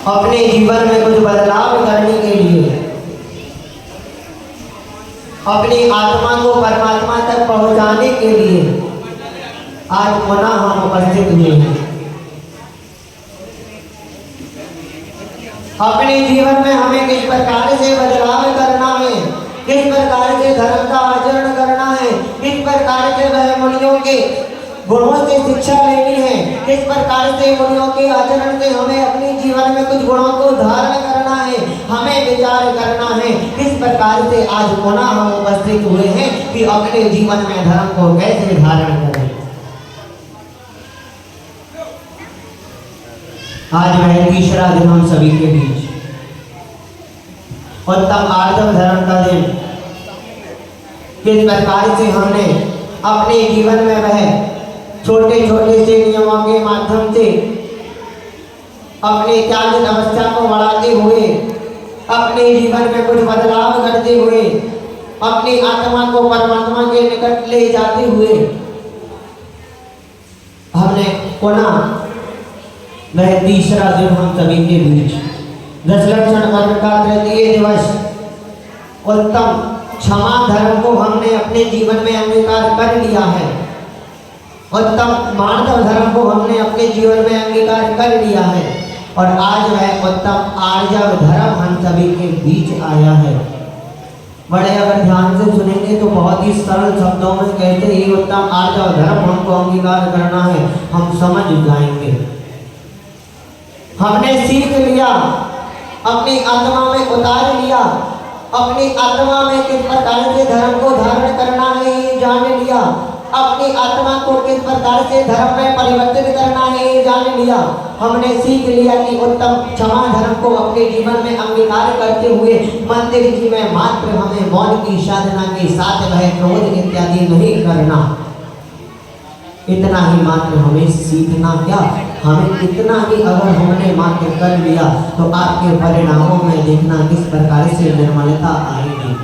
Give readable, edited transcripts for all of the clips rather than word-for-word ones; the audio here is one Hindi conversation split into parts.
अपने जीवन में कुछ बदलाव करने के लिए, अपनी आत्मा को परमात्मा तक पहुंचाने के लिए आज पुनः हम उपस्थित हुए हैं। अपने जीवन में हमें किस प्रकार से बदलाव करना है, किस प्रकार से धर्म का आचरण करना है, किस प्रकार से वह मुनियों के गुणों से शिक्षा लेनी है, किस प्रकार से मुनियों के आचरण से हमें अपने जीवन में कुछ गुणों को धारण करना है, हमें विचार करना है। किस प्रकार से आज पुनः हम उपस्थित हुए हैं कि अपने जीवन में धर्म को कैसे धारण करें। आज वह तीसरा दिन हम सभी के बीच उत्तम आर्जव धर्म का दिन, किस प्रकार से हमने अपने जीवन में वह छोटे छोटे से नियमों के माध्यम से अपने त्याग अवस्था को बढ़ाते हुए, अपने जीवन में कुछ बदलाव करते हुए, अपनी आत्मा को परमात्मा के निकट ले जाते हुए हमने पुनः वह तीसरा दिन हम सभी के बीच दशलक्षण पर्व का तृतीय दिवस उत्तम क्षमा धर्म को हमने अपने जीवन में अंगीकार कर लिया है। उत्तम मानव धर्म को हमने अपने जीवन में अंगीकार कर लिया है और आज वह उत्तम आर्जव धर्म हम सभी के बीच आया है। बड़े अगर ध्यान से सुनेंगे तो बहुत ही सरल शब्दों में कहते ही उत्तम आर्जव धर्म हमको अंगीकार करना है, हम समझ जाएंगे। हमने सीख लिया, अपनी आत्मा में उतार लिया, अपनी आत्मा में किस प्रकार से धर्म को धारण करना है ये जान लिया, अपनी आत्मा को किस प्रकार से धर्म में परिवर्तित करना है ये जान लिया। हमने सीख लिया कि उत्तम क्षमा धर्म को अपने जीवन में अंगीकार करते हुए मंदिर जी में मात्र हमें मौन की साधना के साथ वह क्रोध इत्यादि नहीं करना। इतना ही मात्र हमें सीखना, क्या हमें इतना ही अगर हमने मात्र कर लिया तो आपके परिणामों में देखना किस प्रकार से निर्मलता आएगी।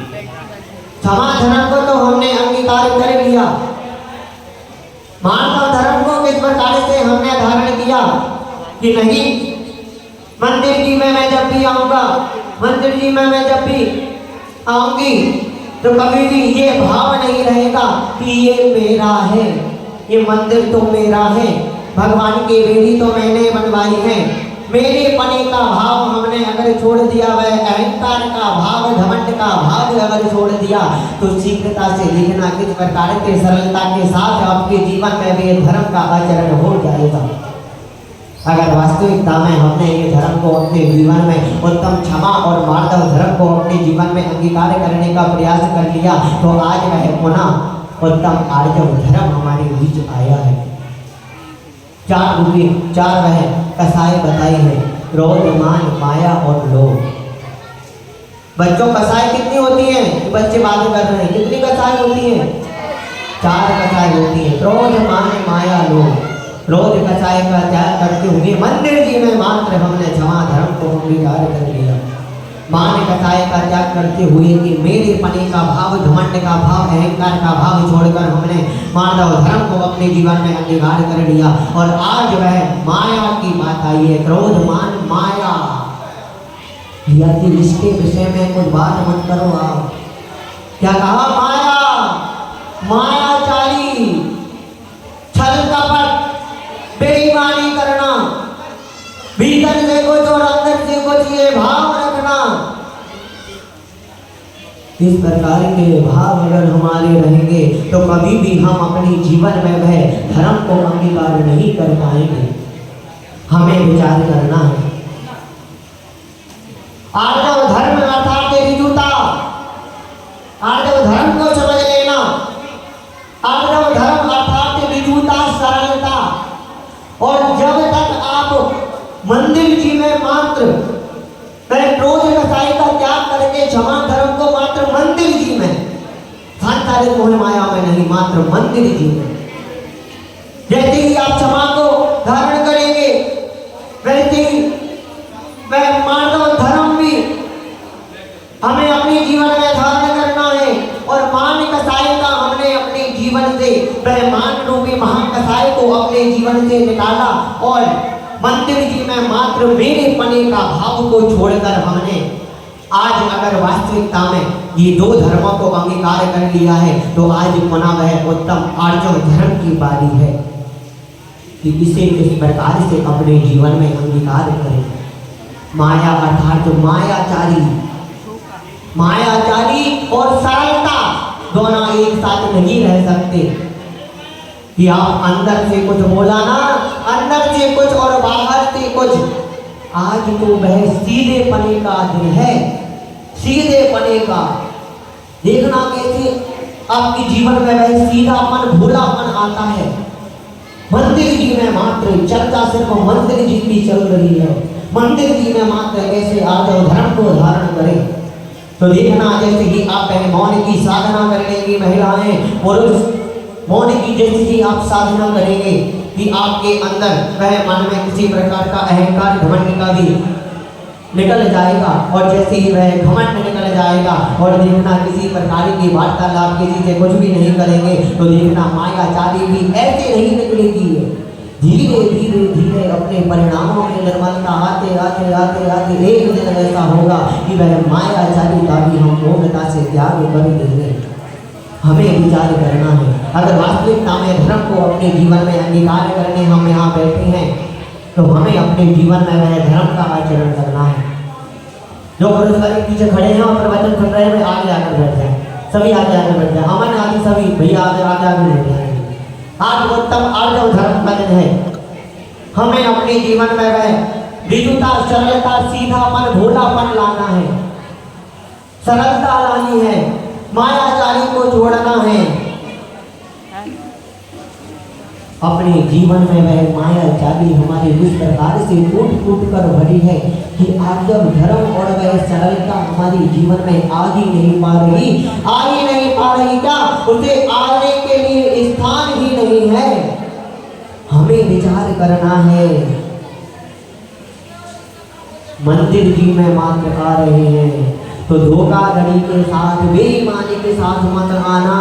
क्षमा धर्म को तो हमने अंगीकार कर लिया, मानव धर्म को किस प्रकार से हमने धारण किया कि नहीं, मंदिर जी में मैं जब भी आऊंगा, मंदिर जी में मैं जब भी आऊंगी तो कभी भी ये भाव नहीं रहेगा कि ये मेरा है, ये मंदिर तो मेरा है, भगवान की वेदी तो मैंने बनवाई है। मेरे पने का भाव हमने अगर छोड़ दिया, वह अहंकार का भाव, घमंड का भाव अगर छोड़ दिया तो शीघ्रता से देखना किस प्रकार के सरलता के साथ आपके जीवन में भी धर्म का आचरण हो जाएगा। अगर वास्तविकता में हमने ये धर्म को अपने जीवन में उत्तम क्षमा और मार्दव धर्म को अपने जीवन में अंगीकार करने का प्रयास कर लिया तो आज वह पुनः उत्तम आर्जव धर्म हमारे बीच आया है। चार वह कसाई बताई है, क्रोध, मान, माया और लोभ। बच्चों कसाई कितनी होती है, बच्चे बात कर रहे हैं, कितनी कसाई होती है? 4 कसाई होती है, क्रोध, मान, माया, लोभ। क्रोध कसाई का त्याग करते हुए मंदिर जी में मात्र हमने क्षमा धर्म को अंगीकार कर लिया। मान कसाई का त्याग करते हुए कि मेरे पने का भाव, घमंड का भाव, अहंकार का भाव छोड़कर हमने मानव धर्म को अपने जीवन में अंगीकार कर लिया और आज वह माया की बात आई है, क्रोध, मान, माया। यदि इसके विषय में कुछ बात मत करो आप, क्या कहा? माया, मायाचारी, छल कपट, बेईमानी करना, भीतर से कुछ और अंदर से कुछ ये भाव रखना। इस प्रकार के भाव अगर हमारे रहेंगे तो कभी भी हम अपने जीवन में वह धर्म को अंगीकार नहीं कर पाएंगे। हमें विचार करना है। आर्जव धर्म अर्थात ऋजुता, आर्जव धर्म को समझ लेना। आर्जव धर्म अर्थात ऋजुता, सरलता। और जब तक आप मंदिर जी में मात्र क्रोध कसाई का त्याग करके क्षमा धर्म को मात्र मंदिर जी में, सांसारिक मोह माया में नहीं, मात्र मंदिर जी में, जैसे ही आप क्षमा को धारण करेंगे वैसे ही वह मानव धर्म भी हमें अपने जीवन में धारण करना है। और मान कसाई का हमने अपने जीवन से, वह मान रूपी महाकसाई को अपने जीवन से निकाला और मंदिर जी में मात्र मेरे पने का भाव को छोड़कर हमने आज अगर वास्तविकता में ये दो धर्मों को अंगीकार कर लिया है तो आज पुनः वह उत्तम आर्जव धर्म की बारी है कि इसे किस प्रकार से अपने जीवन में अंगीकार करें। माया अर्थात मायाचारी और सरलता दोनों एक साथ नहीं रह सकते कि आप अंदर से कुछ बोला ना, अंदर से कुछ और बाहर से कुछ। आज तो वह सीधे पने का दिन है, सीधे पने का। देखना कैसे आपके जीवन में वह सीधापन भोलापन आता है। मंदिर जी में मात्र चर्चा सिर्फ मंदिर जी की चल रही है, मंदिर जी में मात्र कैसे आर्जव धर्म को धारण करें। तो देखना जैसे ही आप मौन की साधना कर लेंगी महिलाएं पुरुष, मौन की जैसे ही आप साधना करेंगे कि आपके अंदर वह मन में किसी प्रकार का अहंकार घमंड का भी निकल जाएगा। और जैसे ही वह घमंड निकल जाएगा और देखना किसी प्रकार की वार्तालाप किसी से कुछ भी नहीं करेंगे तो देखना मायाचारी भी ऐसे नहीं निकलेगी। धीरे धीरे धीरे अपने परिणामों में निर्मलता आते आते आते आते एक दिन ऐसा होगा कि वह मायाचारी का भी हम पूर्णता से त्याग कर देंगे। हमें विचार करना है। अगर वास्तविकता में धर्म को अपने जीवन में अंगीकार करने हम यहाँ बैठे हैं तो हमें अपने जीवन में वह धर्म का आचरण करना है। जो पुरुष वाले पीछे खड़े हैं और प्रवचन सुन रहे हैं आगे आकर बैठ जाए, सभी आगे आकर बैठ जाए। अमन आदि सभी भैया आगे आगे आगे बैठ जाए। आज उत्तम आर्जव धर्म का दिन है। हमें अपने जीवन में वह विजुता सरलता सीधापन भोलापन लाना है, सरलता लानी है, मायाचारी को छोड़ना है। अपने जीवन में वह मायाचारी हमारे इस प्रकार से टूट टूट कर भरी है कि आर्जव धर्म और वह सरलता हमारी जीवन में आ ही नहीं पा रही, आ ही नहीं पा रही। क्या उसे आने के लिए स्थान ही नहीं है। हमें विचार करना है। मंदिर जी में मात्र आ रहे हैं तो धोखाधड़ी के साथ बेईमानी के साथ मत आना।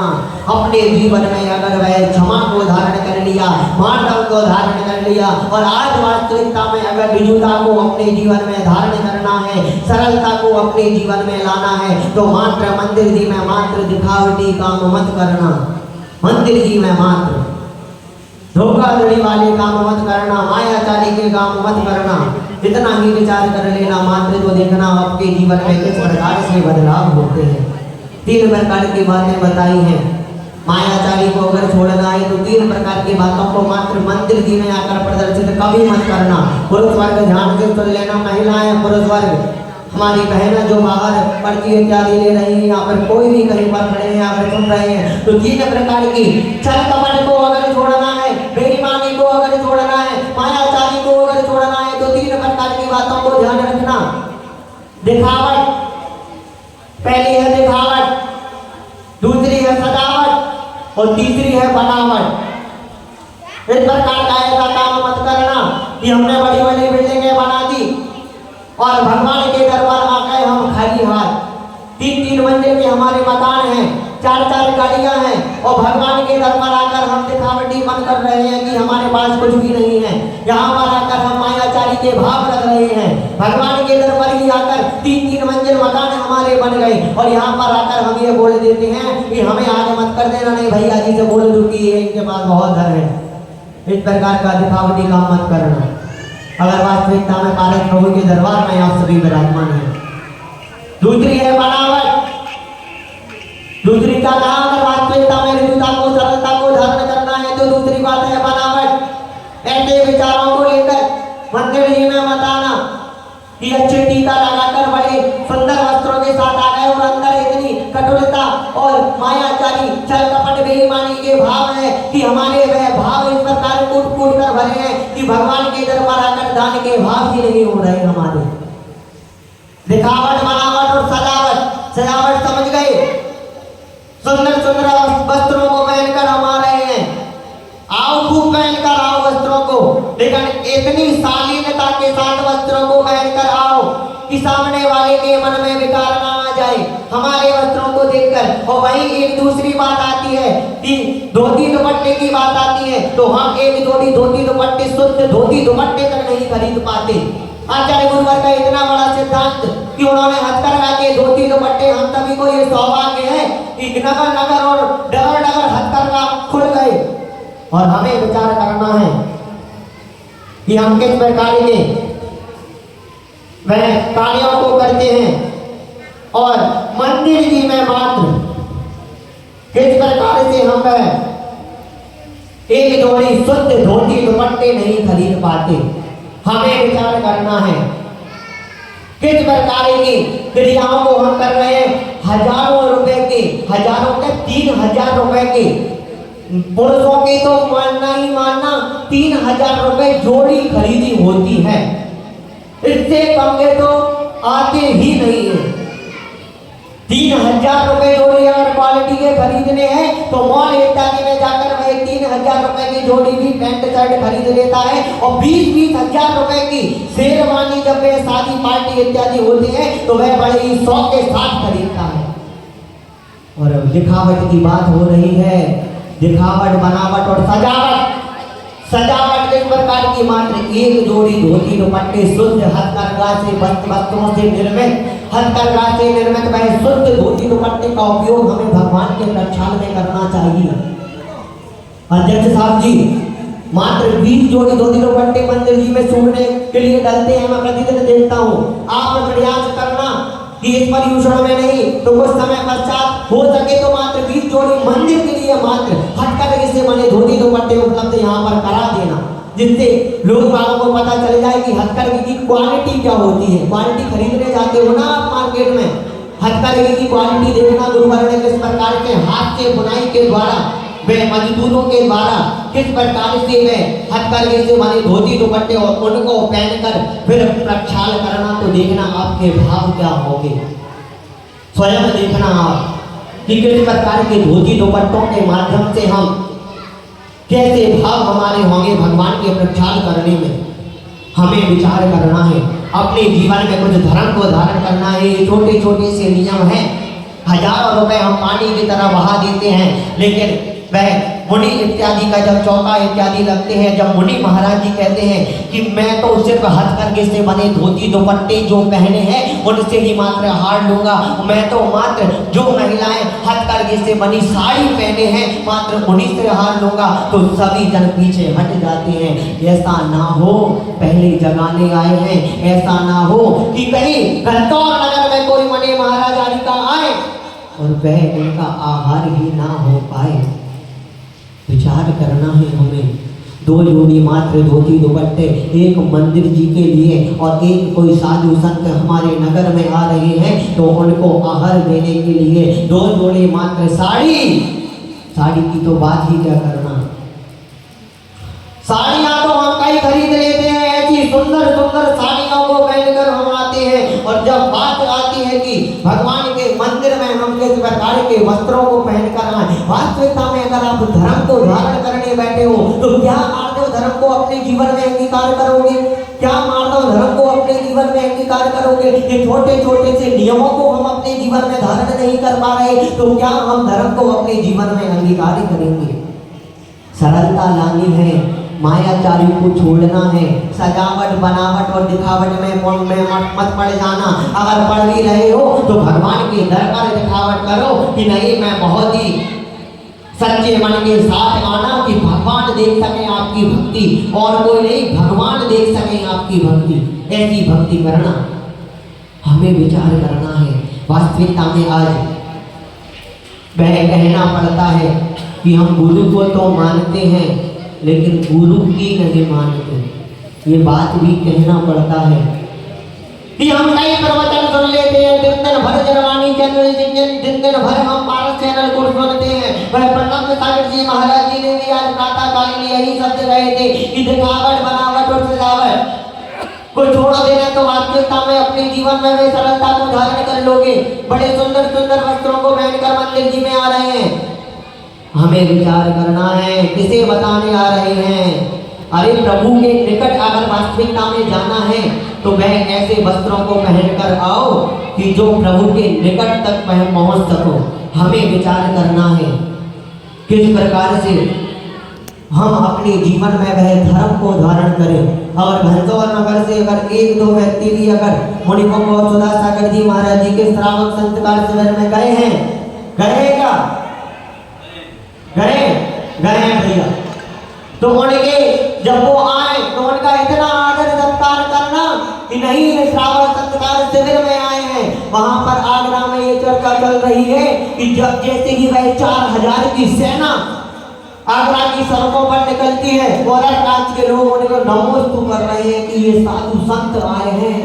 अपने जीवन में अगर वह क्षमा को धारण कर लिया, मानव को धारण कर लिया और आज वास्तविकता में अगर विजुता को अपने जीवन में धारण करना है, सरलता को अपने जीवन में लाना है तो मात्र मंदिर जी में मात्र दिखावटी काम मत करना। मंदिर जी में मात्र धोखाधड़ी वाले काम मत करना, मायाचारी के काम मत करना। इतना ही विचार कर लेना मात्र तो देखना आपके जीवन में किस प्रकार से बदलाव होते हैं। 3 प्रकार की बातें बताई हैं। मायाचारी को अगर छोड़ना है तो 3 प्रकार की बातों को मात्र मंदिर जी में आकर प्रदर्शित कभी मत करना। पुरुष वर्ग ध्यान से सुन लेना। महिलाएं पुरुष वर्ग हमारी बहनें जो बाहर पर्ची इत्यादि ले रही है, यहाँ पर कोई भी कहीं पर खड़े हैं, यहाँ पर सुन रहे हैं तो 3 प्रकार की छल कपट को अगर छोड़ना है, बेईमानी को अगर छोड़ना है, मायाचारी को अगर छोड़ना है तो 3 प्रकार की बातों को ध्यान रखना। दिखावट, पहली है दिखावट, दूसरी है सजावट और तीसरी है बनावट। इस प्रकार का ऐसा काम मत करना कि हमने बड़ी बड़ी बिल्डिंगें बना दी और भगवान के दरबार में गए हम खाली हाथ। 3-3 मंजिल के हमारे मकान हैं, 4-4 गाड़ियां हैं और भगवान के दरबार आकर हम दिखावटी मन कर रहे हैं कि हमारे पास कुछ भी नहीं है। यहाँ पर आकर हम मायाचारी के भाव रख रहे हैं। भगवान के दरबार ही आकर 3-3 मंजिल मकान हमारे बन गए और यहाँ पर आकर हम ये बोल देते हैं कि हमें आगे मत कर देना। नहीं भैया जी से बोल दो कि इनके पास बहुत धन है। इस प्रकार का दिखावटी काम मत करना। अगर वास्तविकता में पारस प्रभु के दरबार में आप सभी विराजमान हैं। दूसरी है बनावट। दूसरी का नाम अगर वास्तविकता में विजुता को सरलता को धारण करना है तो दूसरी बात है बनावट। ऐसे विचारों को लेकर मंदिर जी में मत आना कि अच्छे टीका लगाकर बड़े सुंदर वस्त्रों के साथ आ गए और अंदर इतनी कठोरता और मायाचारी छल कपट बेईमानी के भाव है कि हमारे वह भाव इस प्रकार कूट कूट कर भरे हैं कि भगवान के दरबार आकर दान के भाव ही नहीं हो रहे हमारे। दिखावट, बनावट और सजावट। सजावट समझ गए, सुंदर सुंदर वस्त्रों को पहनकर हम आ रहे हैं। आओ खूब पहनकर आओ वस्त्रों को, लेकिन इतनी शालीनता के साथ वस्त्रों को पहनकर आओ कि सामने वाले के मन में विकार ना आ जाए। हमारे वस्त्रों को देखकर। और वहीं एक दूसरी बात आती है कि धोती दुपट्टे की बात आती है, तो हम एक जोड़ी धोती दुपट्टे, शुद्ध धोती दुपट्टे तक नहीं खरीद पाते। आचार्य गुरुवर का इतना बड़ा सिद्धांत कि उन्होंने हथकरघा के धोती दुपट्टे, हम सभी को ये सौभाग्य है कि नगर नगर और डगर डगर हथकरघा खुल गए। और हमें विचार करना है कि हम किस प्रकार के वह कार्यों को करते हैं और मंदिर जी में मात्र किस प्रकार से हम एक जोड़ी शुद्ध धोती दुपट्टे नहीं खरीद पाते। हमें विचार करना है किस प्रकार की क्रियाओं को हम कर रहे हैं। हजारों रुपए के, हजारों के 3000 रुपए के, पुरुषों के तो मानना ही मानना 3000 रुपए जोड़ी खरीदी होती है। इससे कम के तो आते ही नहीं है। 3000 रुपए जोड़ी अगर क्वालिटी के खरीदने हैं तो मॉल इत्यादि में जाकर वह 3000 रुपए की जोड़ी भी पैंट शर्ट खरीद लेता है। और 20-20 हजार रुपए की शेरवानी जब वह शादी पार्टी इत्यादि होते हैं तो वह बड़े ही शौक के साथ खरीदता है। और दिखावट की बात हो रही है, दिखावट, बनावट और सजावट। सजावट किस प्रकार की, मात्र एक जोड़ी धोती दुपट्टे शुद्ध हथकरघा से वस्त्रों से निर्मित, हथकरघा से निर्मित वह शुद्ध धोती दुपट्टे का उपयोग हमें भगवान के प्रक्षाल में करना चाहिए। अध्यक्ष साहब जी, मात्र 20 जोड़ी धोती दुपट्टे मंदिर जी में सूखने के लिए डलते हैं, मैं प्रतिदिन देखता हूँ। आप प्रयास करना कि इस पर्यूषण में नहीं तो कुछ समय पश्चात हो सके तो मात्र 20 जोड़ी मंदिर के लिए मात्र हथकरघे से बने धोती दुपट्टे उपलब्ध यहाँ पर करा देना, जिससे लोग बागों को पता चल जाए कि हथकरघे की क्वालिटी क्या होती है। क्वालिटी खरीदने जाते हो ना आप मार्केट में, हथकरघे की क्वालिटी देखना, गुरुवर ने किस प्रकार के हाथ से बुनाई के द्वारा, वे मजदूरों के द्वारा किस प्रकार से वे हथकरघे से बने धोती दुपट्टे और उनको पहनकर फिर प्रक्षाल करना, तो देखना आपके भाव क्या होंगे। स्वयं देखना आप कि किस प्रकार के धोती दुपट्टों के माध्यम से हम कैसे भाव हमारे होंगे भगवान के प्रक्षाल करने में। हमें विचार करना है, अपने जीवन में कुछ धर्म को धारण करना है। ये छोटे छोटे से नियम हैं। हजारों रुपए हम पानी की तरह बहा देते हैं, लेकिन वह मुनि इत्यादि का जब चौका इत्यादि लगते हैं, जब मुनि महाराज जी कहते हैं कि मैं तो सिर्फ हथकरघे से बने धोती दुपट्टे जो पहने हैं उनसे ही मात्र हार लूंगा, मैं तो मात्र जो महिलाएं हथकरघे से बनी साड़ी पहने हैं मात्र उन्हीं से हार लूंगा, तो सभी जन पीछे हट जाते हैं। ऐसा ना हो, पहले जगाने आए हैं, ऐसा ना हो कि कहीं घंटों नगर में कोई मुनि महाराज आदि का आए और वह उनका आहार ही ना हो पाए। विचार करना है हमें। 2 जोड़ी मात्र धोती दुपट्टे, एक मंदिर जी के लिए और एक कोई साधु संत हमारे नगर में आ रहे हैं तो उनको आहार देने के लिए 2 जोड़ी मात्र साड़ी। साड़ी की तो बात ही क्या करना, साड़ियाँ तो हम कहीं खरीद लेते हैं, ऐसी सुंदर सुंदर साड़ियों को पहनकर हम आते हैं। और जब बात आती है कि भगवान के मंदिर में हम किस प्रकार के वस्त्रों को पहनकर आए, वास्तविकता में अगर आप धर्म को धारण करने बैठे हो तो क्या मार्दव धर्म को अपने जीवन में अंगीकार करोगे? क्या मार्दव धर्म को अपने जीवन में अंगीकार करोगे? ये छोटे छोटे से नियमों को हम अपने जीवन में धारण नहीं कर पा रहे तो क्या हम धर्म को अपने जीवन में अंगीकार करेंगे? सरलता लानी है, मायाचारी को छोड़ना है, सजावट बनावट और दिखावट में मत पड़ जाना। अगर पढ़ भी रहे हो तो भगवान के दर पर दिखावट करो कि नहीं मैं बहुत ही सच्चे मन के साथ आना कि भगवान देख सके आपकी भक्ति, और कोई नहीं, भगवान देख सके आपकी भक्ति। ऐसी भक्ति करना हमें विचार करना है। वास्तविकता में आज वह कहना पड़ता है कि हम गुरु को तो मानते हैं लेकिन गुरु की नहीं मानते, ये बात भी कहना पड़ता है कि हम कई प्रवचन सुन लेते हैं, दिन भर जनवाणी चैनल, दिन भर हम पारस चैनल को सुनते हैं। वह प्रणव सागर जी महाराज जी ने भी आज प्रातः काल में यही शब्द कहे थे कि दिखावट बनावट और सजावट को छोड़ देना, तो वास्तविकता में अपने जीवन में वे सरलता को धारण कर लोगे। बड़े सुंदर सुंदर वस्त्रों को पहनकर मंदिर जी में आ रहे हैं। हमें विचार करना है किसे बताने आ रहे हैं। अरे प्रभु के निकट अगर वास्तविकता में जाना है तो वह ऐसे वस्त्रों को पहनकर आओ कि जो प्रभु के निकट तक पहुंच सको। हमें विचार करना है किस प्रकार से हम अपने जीवन में वह धर्म को धारण करें। और घनसौर नगर से अगर एक दो व्यक्ति भी अगर मुनिकों को सुधा सागर जी महाराज जी के श्रावक संस्कार शिविर में गए हैं, गए क्या? गए हैं भैया। तो उनके जब वो आए तो उनका इतना आदर सत्कार करना कि नहीं ये श्रावक संस्कार शिविर में आए हैं। वहां पर आगरा में ये चर्चा चल रही है कि जब जैसे कि वह 4000 की सेना आगरा की सड़कों पर निकलती है, राज्य के लोग उनको नमोस्तु कर रहे हैं कि ये साधु संत आए हैं,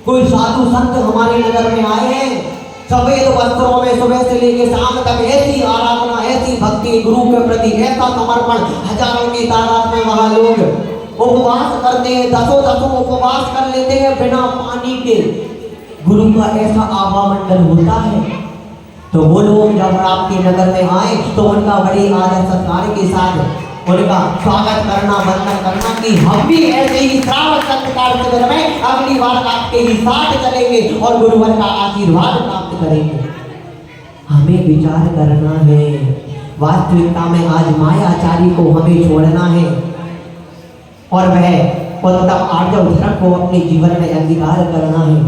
कोई साधु संत हमारे नगर में आए हैं। सफेद वस्त्रों में सुबह से लेकर शाम तक ऐसी आराधना, ऐसी भक्ति, गुरु के प्रति ऐसा समर्पण, हजारों की तादाद में वहां लोग उपवास करते हैं, दसों उपवास कर लेते हैं बिना पानी के। गुरु का ऐसा आवामंडल होता है। तो वो लोग जब आपके नगर में आए तो उनका बड़ी आदर सत्कार के साथ उनका स्वागत करना, वंदन करना कि हम भी ऐसे ही श्रावक संस्कार शिविर में अगली बार आपके ही साथ चलेंगे और गुरुवर का आशीर्वाद प्राप्त करेंगे। हमें विचार करना है, वास्तविकता में आज मायाचारी को हमें छोड़ना है और वह उत्तम आर्जव धर्म को अपने जीवन में अंगीकार करना है।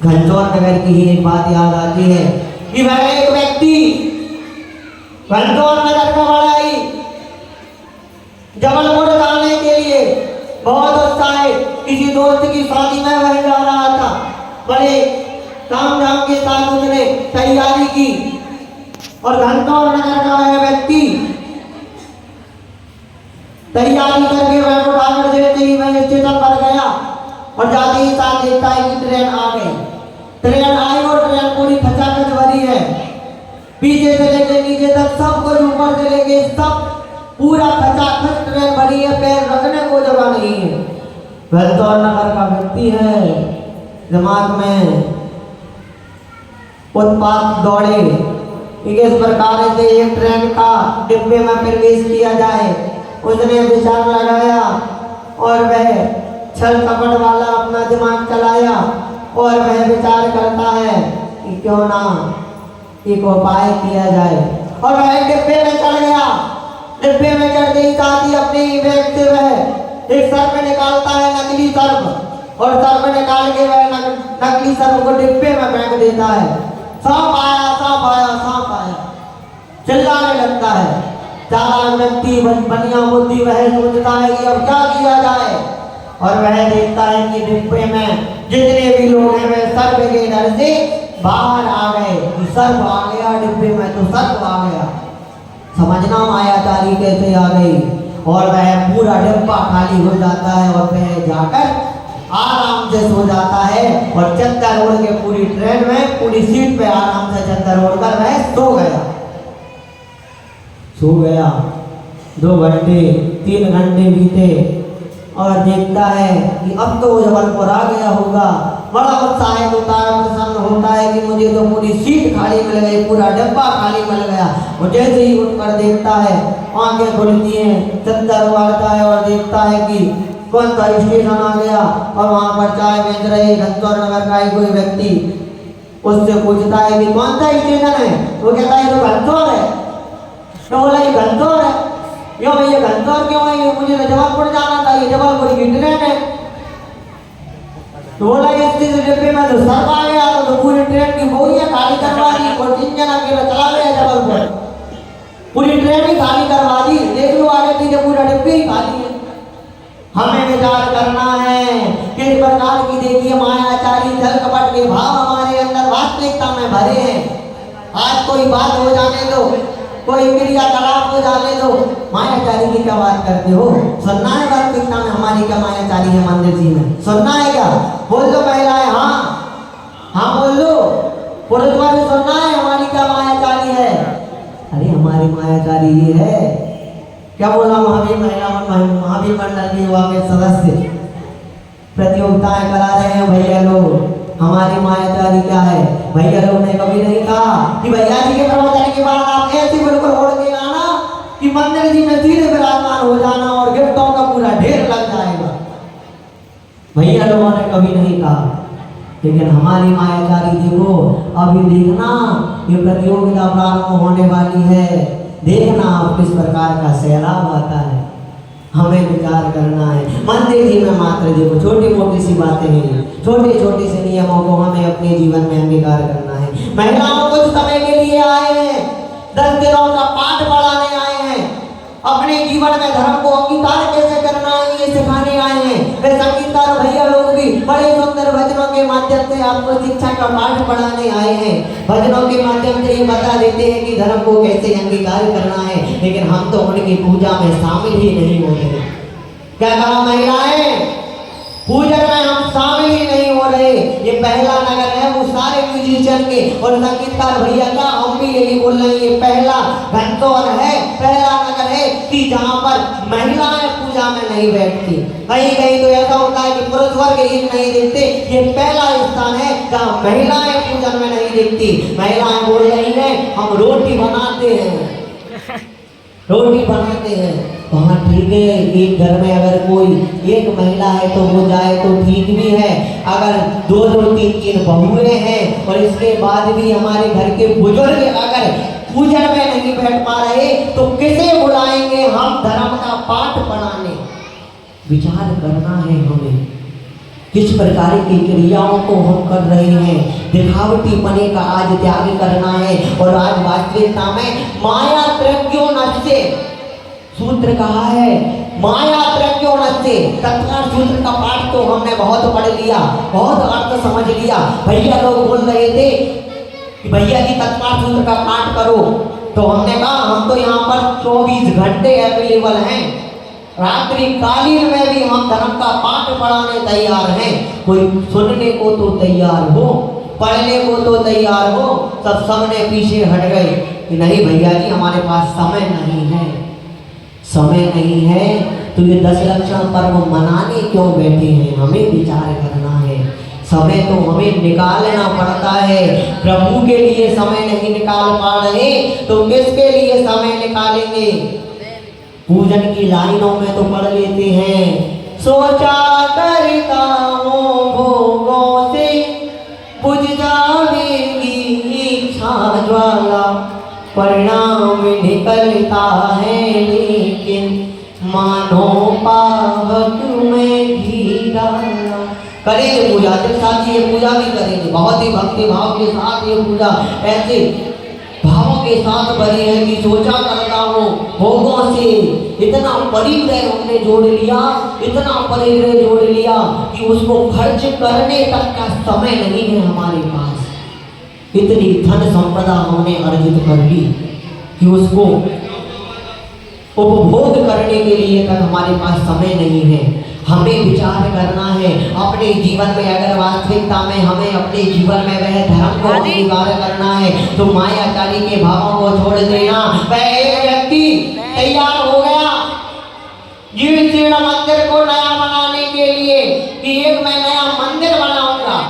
घनसौर नगर की ही एक बात याद आती है कि वह एक व्यक्ति घनसौर नगर का बड़ा ही जबलपुर जाने के लिए बहुत उत्साहित, किसी दोस्त की शादी में वह जा रहा था। बड़े तामझाम के साथ उसने तैयारी की और घनसौर नगर का वह व्यक्ति तैयारी करके वह उठाकर जैसे ही वह स्टेशन पर गया और जाते ही साथ देखता है कि ट्रेन आ गई। ट्रेन आई और ट्रेन पूरी खचाखच भरी है, पीछे से लेकर नीचे तक सब कुछ ऊपर से लेके सब पूरा खचाखच ट्रेन भरी है, पैर रखने को जगह नहीं है। घनसौर नगर का व्यक्ति है, दिमाग में उत्पात दौड़े कि किस प्रकार से एक ट्रेन का डिब्बे में प्रवेश किया जाए। उसने विचार लगाया और वह छल कपट वाला अपना दिमाग चलाया और वह विचार करता है कि क्यों ना एक उपाय किया जाए और वह डिब्बे में चढ़ गया। डिब्बे में चढ़ते ही साथ ही अपने बैग से वह एक सर्प निकालता है, नकली सर्प, और सर्प निकाल के वह नकली सर्प को डिब्बे में फेंक देता है। सांप आया, सांप आया, सांप आया, चिल्लाने लगता है। चालाक व्यक्ति बनिया बुद्धि वह सोचता है कि अब क्या किया जाए और वह देखता है कि डिब्बे में जितने भी लोग हैं वह सर्प के डर से बाहर आ गए कि सर्प आ गया डिब्बे में, तो सर्प आ गया। समझना मायाचारी कैसे आ गई और वह पूरा डिब्बा खाली हो जाता है और वह जाकर आराम से सो जाता है और चद्दर ओढ़ के पूरी ट्रेन में पूरी सीट पे आराम से चद्दर ओढ़कर वह सो गया। 2 घंटे 3 घंटे बीते और देखता है कि अब तो वो जबलपुर आ गया होगा। बड़ा उत्साहित होता है, प्रसन्न होता है कि मुझे तो पूरी सीट खाली मिल गई, पूरा डब्बा खाली मिल गया। और जैसे ही उठकर देखता है, आंखें खुलती हैं, चद्दर उड़ता है और देखता है कि कौन सा स्टेशन आ गया और वहाँ पर चाय बेच रहे घनसौर नगर का ही कोई व्यक्ति उससे पूछता है कि कौन सा स्टेशन है। वो कहता है तो घनसौर है। तो बोला ये घनसौर है, क्यों भैया घनसौर क्यों है? मुझे तो जबलपुर जाना था, ये जबलपुर की ट्रेन है। तो बोला इस डिब्बे में तो सर्प आ गया, तो पूरी ट्रेन की बोरियां खाली करवा दी और इंजन अकेला चला गया जबलपुर, पूरी ट्रेन ही खाली करवा दी। देख लो आगे पीछे पूरा डिब्बे ही खाली है। हमें विचार करना है किस प्रकार की देखिए मायाचारी छल कपट के भाव हमारे अंदर वास्तविकता में भरे हैं। आज कोई बात हो जाने दो, कोई क्रियाकलाप हो जाने दो, मायाचारी की क्या बात करते हो? सुनना है वास्तविकता में हमारी क्या मायाचारी है मंदिर जी में? सुनना है क्या? बोल दो महिलाएं हाँ बोल दो। पुरुष वाले सुनना है हमारी क्या मायाचारी है? अरे हमारी मायाचारी ये है, क्या बोला महावीर महावीर मंडल के युवा के सदस्य प्रतियोगिताएं करा रहे हैं भैया लोग। हमारी मायाचारी क्या है? भैया लोग ने कभी नहीं कहा कि भैया जी के प्रवचन के बाद आप ऐसे बिल्कुल ओढ़ के आना कि मंदिर जी में सीधे विराजमान हो जाना और गिफ्टों का पूरा ढेर लग जाएगा। भैया लोगों ने कभी नहीं कहा, लेकिन हमारी मायाचारी देखो, अभी देखना ये प्रतियोगिता प्रारंभ होने वाली है, देखना आप किस प्रकार का सैलाब आता है। हमें विचार करना है। मंदिर जी में मात्र देखो छोटी मोटी सी बातें हैं, छोटे छोटे से नियमों को हमें अपने जीवन में अंगीकार करना है। महिलाओं कुछ समय के लिए आए हैं, 10 दिनों का पाठ पढ़ाने आए हैं, अपने जीवन में धर्म को अंगीकार कैसे करना है ये सिखाने आए हैं। वे संगीतकार भैया लोग भी बड़े सुंदर भजनों के माध्यम से आपको शिक्षा का पाठ पढ़ाने आए हैं। भजनों के माध्यम से ये बता देते हैं कि धर्म को कैसे अंगीकार करना है, लेकिन हम तो उनकी पूजा में शामिल ही नहीं हो रहे। क्या कहा महिलाएं, पूजन में हम शामिल ही नहीं हो रहे। ये पहला नगर है वो सारे म्यूजिशियन के और संगीतकार भैया का, हम भी यही बोल रहे हैं, ये पहला घंटोर है, पहला नगर है कि जहाँ पर महिलाएं पूजा में नहीं बैठती। कहीं कहीं तो ऐसा होता है कि पुरुष वर्ग ही नहीं दिखते, ये पहला स्थान है जहाँ महिलाएं पूजन में नहीं दिखती। महिलाएं बोल रही हैं हम रोटी बनाते हैं, रोटी बनाते हैं। वहाँ ठीक है, एक घर में अगर कोई एक महिला है तो वो जाए तो ठीक भी है। अगर 2-2, 3-3 बहुएं हैं और इसके बाद भी हमारे घर के बुजुर्ग अगर पूजन में नहीं बैठ पा रहे तो किसे बुलाएंगे हम धर्म का पाठ पढ़ाने। विचार करना है हमें, किस प्रकार की क्रियाओं को हम कर रहे हैं। दिखावटी पने का आज त्याग करना है और आज वास्तविकता में माया त्रैज्ञो नश्ये सूत्र कहा है, माया त्रैज्ञो नश्ये। तत्काल सूत्र का पाठ तो हमने बहुत पढ़ लिया, बहुत अर्थ समझ लिया। भैया लोग बोल रहे थे कि भैया जी तत्काल सूत्र का पाठ करो, तो हमने कहा हम तो यहाँ पर 24 घंटे अवेलेबल हैं, रात्रि कालीन में भी हम धर्म का पाठ पढ़ाने तैयार हैं। कोई सुनने को तो तैयार हो, पढ़ने को तो तैयार हो। सबने पीछे हट गए कि नहीं भैया जी हमारे पास समय नहीं है, समय नहीं है। तो ये 10 लक्षण पर्व मनाने क्यों बैठे हैं, हमें विचार करना है। समय तो हमें निकालना पड़ता है। प्रभु के लिए समय नहीं निकाल पा रहे तो किसके लिए समय निकालेंगे। पूजन की लाइनों में तो पढ़ लेते हैं, सोचा करता हूँ भोगों से बुझ जाएगी इच्छा ज्वाला, परिणाम निकलता है लेकिन मानो पावक में घी डाला। करेंगे पूजा, जब साथ ये पूजा भी करेंगे, बहुत ही भक्ति भाव के साथ ये पूजा ऐसे भावों के साथ बनी है कि सोचा करता हूँ भोगों से। इतना परिग्रह हमने जोड़ लिया, इतना परिग्रह जोड़ लिया कि उसको खर्च करने तक का समय नहीं है हमारे पास। इतनी धन संपदा हमने अर्जित कर ली कि उसको उपभोग करने के लिए तक हमारे पास समय नहीं है। हमें विचार करना है अपने जीवन में, अगर वास्तविकता में हमें अपने जीवन में वह धर्म को अंगीकार करना है तो मायाचारी के भावों को छोड़ देना। वह एक व्यक्ति तैयार हो गया जीर्ण मंदिर को नया बनाने के लिए कि एक मैं नया मंदिर बनाऊंगा।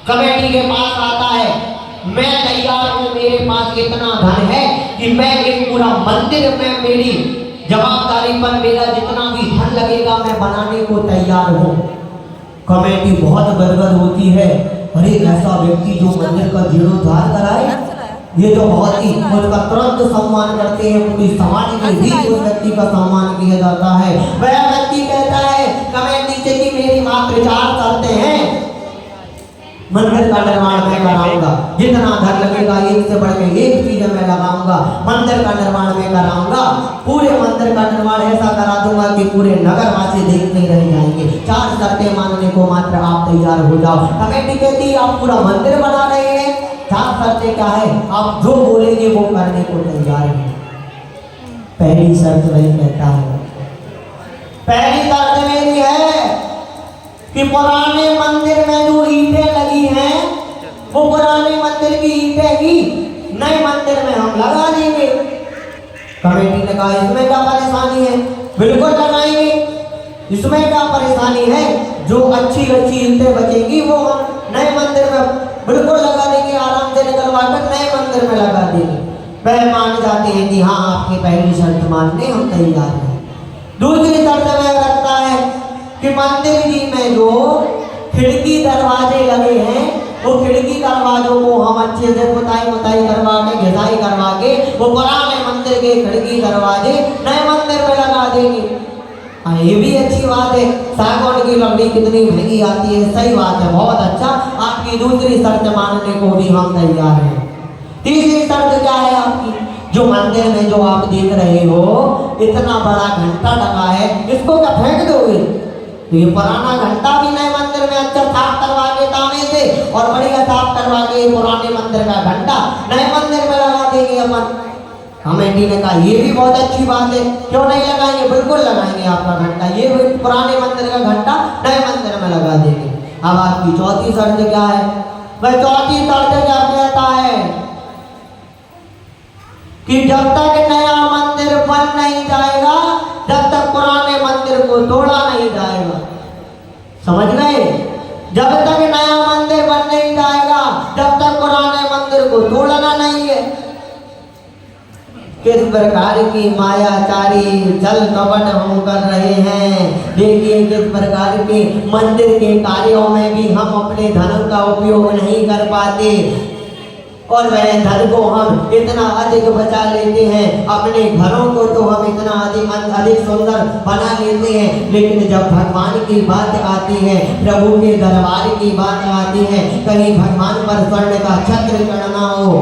कमेटी के पास आता है, मैं तैयार हूँ, मेरे पास इतना धन है कि मैं एक पूरा मंदिर में मेरी जवाबदारी पर मेरा जितना भी धन लगेगा मैं बनाने को तैयार हूँ। कमेटी बहुत गदगद होती है, अरे ऐसा व्यक्ति जो मंदिर का जीर्णोद्धार कराए, ये तो बहुत ही उसका तुरंत सम्मान करते हैं, पूरी समाज में भी उस व्यक्ति का सम्मान किया जाता है। वह व्यक्ति कहता है कमेटी से कि मेरी मात्र 4 शर्तें हैं, मंदिर का निर्माण मैं कराऊंगा, जितना धन लगेगा एक से बढ़ के एक चीज मैं लगाऊंगा, मंदिर का निर्माण मैं कराऊंगा, पूरे मंदिर का निर्माण ऐसा करा दूंगा कि पूरे नगरवासी देखते रह जाएंगे। 4 शर्तें मानने को मात्र आप तैयार हो जाओ। कमेटी कहती है आप पूरा मंदिर बना रहे हैं, 4 शर्तें क्या है, आप जो बोलेंगे वो करने को तैयार है। पहली शर्त वही कहता है, पहली शर्त मेरी है कि पुराने मंदिर में जो ईंटें लगी हैं वो पुराने मंदिर की ईंटें ही नए मंदिर में हम लगा देंगे। कमेटी ने कहा इसमें क्या परेशानी है, बिल्कुल लगाएंगे, इसमें क्या परेशानी है, जो अच्छी ईंटें बचेगी वो हम नए मंदिर में बिल्कुल लगा देंगे, आराम से निकलवा कर नए मंदिर में लगा देंगे। वह मान जाते हैं कि हाँ आपकी पहली शर्त मानने हम तैयार हैं। दूसरी शर्त में रखता है कि मंदिर जी में जो खिड़की दरवाजे लगे हैं, वो खिड़की दरवाजों को हम अच्छे से पुताई मुताई करवा के घिसाई करवा के वो पुराने मंदिर के खिड़की दरवाजे नए मंदिर में लगा देंगे। हाँ, ये भी अच्छी बात है। सागौन की लकड़ी कितनी महंगी आती है, सही बात है, बहुत अच्छा। आपकी दूसरी शर्त मानने को भी हम तैयार हैं। तीसरी शर्त क्या है आपकी? जो मंदिर में जो आप देख रहे हो इतना बड़ा घंटा लगा है, इसको क्या फेंक दोगे? तो ये पुराना घंटा भी नए मंदिर में अच्छा साफ करवा के ताने से और बढ़िया साफ करवा के पुराने मंदिर का घंटा नए मंदिर में लगा देंगे अपन। कमेटी ने कहा ये भी बहुत अच्छी बात है, क्यों नहीं लगाएंगे, बिल्कुल लगाएंगे आपका घंटा, ये पुराने मंदिर का घंटा नए मंदिर में लगा देंगे। अब आपकी चौथी शर्त क्या है? वह चौथी शर्त क्या कहता है कि जब तक नया मंदिर बन नहीं जाएगा, जब तक पुराने मंदिर को तोड़ा नहीं जाएगा। समझ गए? जब तक नया मंदिर बन नहीं जाएगा, जब तक पुराने मंदिर को तोड़ना नहीं है। किस प्रकार की मायाचारी छल कपट हम कर रहे हैं। देखिए किस प्रकार के मंदिर के कार्यों में भी हम अपने धन का उपयोग नहीं कर पाते और वह धन को हम इतना अधिक बचा लेते हैं, अपने घरों को तो हम इतना अधिक सुंदर बना लेते हैं, लेकिन जब भगवान की बात आती है, प्रभु के दरबार की बात आती है, कहीं भगवान पर स्वर्ण का छत्र चढ़ना हो,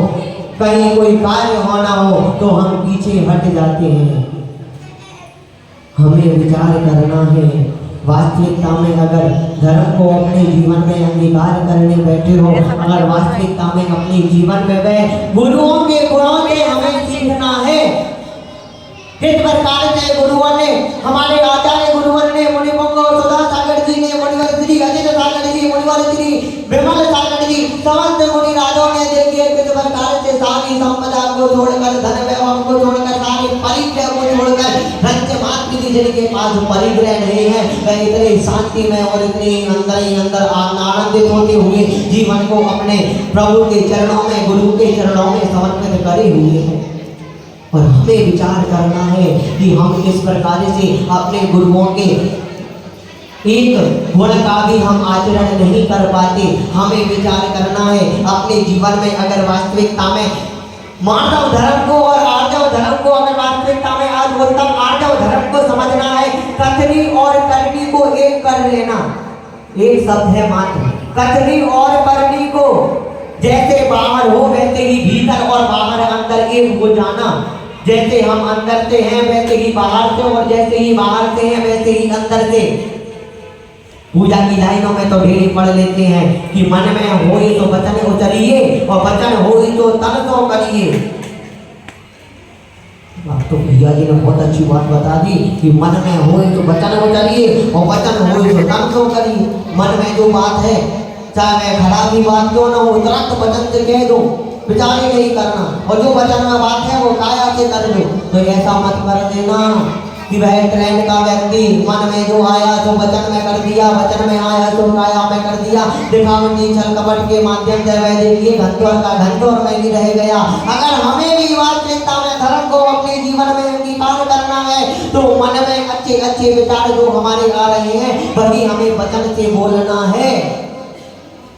कहीं कोई कार्य होना हो, तो हम पीछे हट जाते हैं। हमें विचार करना है। वास्तविकता में अगर धर्म को अपने जीवन में अंगीकार करने बैठे हो, अगर वास्तविकता में अपने जीवन में वह गुरुओं के गुणों से हमें सीखना है। किस प्रकार से गुरुओं ने, हमारे आचार्य गुरुवर ने, मुनिपुंग सुधा सागर जी ने, मुनिवर श्री अजित सागर जी, मुनिवर श्री विमल सागर जी, समस्त मुनि राजों ने देखिए किस प्रकार से सारी संपदा को छोड़कर, धन वैभव को छोड़कर, सारे परिग्रह को छोड़कर, धन मात्र की जिनके पास परिग्रह नहीं है, वह इतने शांति में और इतने अंदर ही अंदर आनंदित होते हुए जीवन को अपने प्रभु के चरणों में, गुरु के चरणों में समर्पित करे हुए हैं। और हमें विचार करना है कि हम किस प्रकार से अपने गुरुओं के एक गुण का भी हम आचरण नहीं कर पाते। हमें विचार करना है अपने जीवन में, अगर वास्तविकता में मानव धर्म को और आर्जव धर्म को, अगर वास्तविकता में आज उत्तम आर्जव धर्म को समझना है, कथनी और करनी को एक कर लेना। एक शब्द है मात्र, कथनी और करनी को जैसे बाहर हो वैसे ही भीतर और बाहर अंदर एक हो जाना। जैसे हम अंदर से हैं वैसे ही बाहर से, और जैसे ही बाहर से हैं वैसे ही अंदर से। पूजा की लाइनों में तो ढेरी पढ़ लेते हैं कि मन में होई तो वचन उचरिए और वचन होई तो तन तो करिए। तो भैया जी ने बहुत अच्छी बात बता दी कि मन में होई तो वचन उचरिए और वचन होई तो तन तो करिए। मन में जो बात है, चाहे वह खराब की बात क्यों ना हो, तुरंत वचन से कह दो, विचार ही नहीं करना, और जो वचन में बात है वो काया से कर दो। तो ऐसा मत कर देना कि वह ट्रेन का व्यक्ति मन में जो आया तो वचन में कर दिया, वचन में आया तो काया में कर दिया, दिखावटी छल कपट के माध्यम से वह देखिए घंटों का घंटों में ही रह गया। अगर हमें भी वास्तविकता में धर्म को अपने जीवन में अंगीकार करना है, तो मन में अच्छे अच्छे विचार जो हमारे आ रहे हैं वही हमें वचन से बोलना है।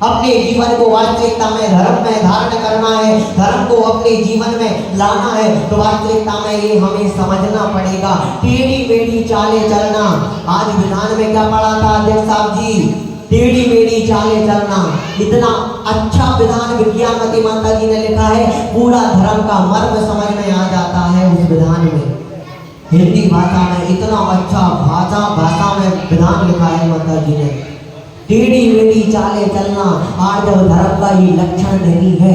अपने जीवन को वास्तविकता में धर्म में धारण करना है, धर्म को अपने जीवन में लाना है, तो वास्तविकता में ये हमें समझना पड़ेगा। टेढ़ी मेढ़ी चाले चलना, आज विधान में क्या पढ़ा था अध्यक्ष साहब जी? टेढ़ी मेढ़ी चाले चलना। इतना अच्छा विधान विज्ञानमती माता जी ने लिखा है, पूरा धर्म का मर्म समझ में आ जाता है उस विधान में। हिंदी भाषा में इतना अच्छा भाषा में विधान लिखा है माता जी ने। टेढ़ी मेढ़ी चाले चलना आर्जव धर्म का ये लक्षण नहीं है।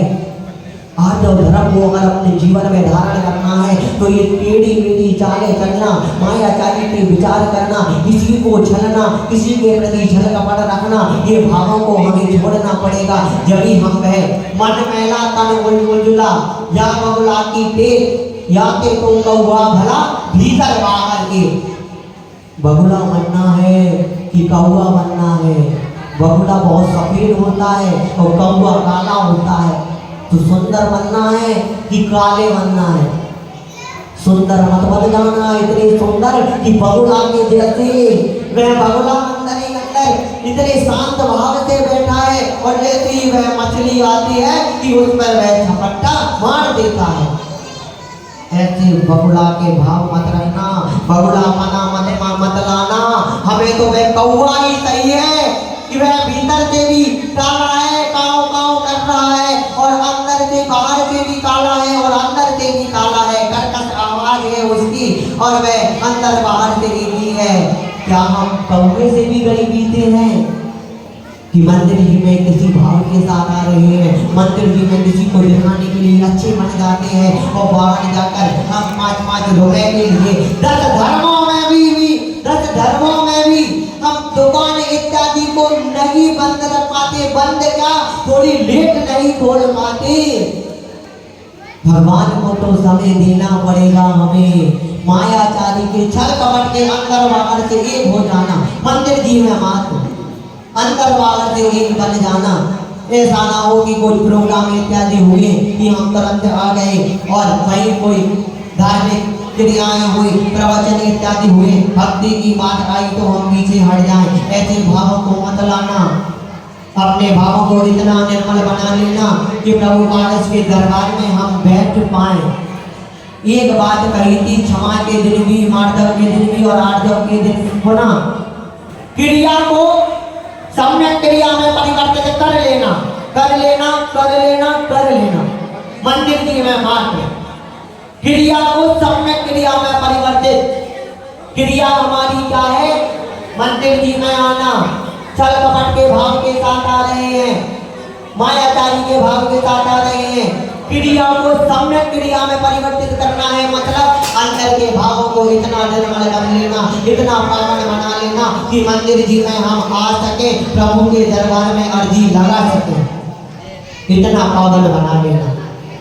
आर्जव धर्म को अगर अपने जीवन में धारण करना है तो ये टेढ़ी मेढ़ी चाले चलना, मायाचारी के विचार करना, किसी को छलना, किसी के प्रति छल कपट रखना, ये भावों को हमें छोड़ना पड़ेगा। जब ही हम कहे मन मैला तन उजला या बगुला की टेक या के तुम कौआ भला भीतर बाहर के। बगुला बनना है कि कौआ बनना है? बगुला बहुत सफेद होता है और कौआ काला होता है। तो सुंदर बनना है कि काले बनना है? सुंदर मत बन जाना इतने सुंदर कि बगुला के जैसे वह बगुला अंदर ही अंदर इतने शांत भाव से बैठा है और जैसे ही वह मछली आती है कि उस पर वह झपट्टा मार देता है। ऐसे बगुला के भाव मत रखना, बगुला मत लाना। हमें तो वह कौवा ही सही है कि वह भीतर से भी काला है, काव काव कर रहा है, और अंदर से बाहर से भी काला है और अंदर से भी काला है। कर्कश आवाज है उसकी और वह अंदर बाहर से भी है। क्या हम कौवे से भी गली पीते हैं कि मंदिर जी में किसी भाव के साथ आ रहे हैं, मंदिर जी में किसी को दिखाने के लिए अच्छे बन जाते हैं और बाहर जाकर हम 5-5 रुपए के लिए 10 धर्मों में भी हम दुकान इत्यादि को नहीं बंद रख पाते। बंद क्या, थोड़ी लेट नहीं खोल पाते। भगवान को तो समय देना पड़ेगा हमें। मायाचारी के छल कपट के अंदर बाहर से एक हो जाना, मंदिर जी में मात्र अंदर बाहर से एक बन जाना। ऐसा ना हो कि कोई प्रोग्राम इत्यादि हुए कि हम तुरंत आ गए और वहीं कोई धार्मिक क्रियाएं हुई, प्रवचन इत्यादि हुए, भक्ति की बात आई तो हम पीछे हट जाएं। ऐसे भावों को मत लाना। अपने भावों को इतना निर्मल बना लेना कि प्रभु पारस के दरबार में हम बैठ पाए। एक बात कही थी, क्षमा के दिन भी, मार्दव के दिन भी और आर्जव के दिन होना, क्रिया को सम्यक क्रिया में परिवर्तित कर लेना, कर लेना, कर लेना, कर लेना। मंदिर जी में मात्र क्रिया को सम्यक क्रिया में परिवर्तित। क्रिया हमारी क्या है, मंदिर जी में आना, छल कपट के भाव के साथ आ रहे हैं, मायाचारी के भाव के साथ आ रहे हैं। क्रिया को सम्यक क्रिया में परिवर्तित करना है, मतलब अंदर के भावों को इतना निर्मल कर लेना, इतना पावन बना लेना कि मंदिर जी में हम आ सके, प्रभु के दरबार में अर्जी लगा सके, इतना पावन बना लेना।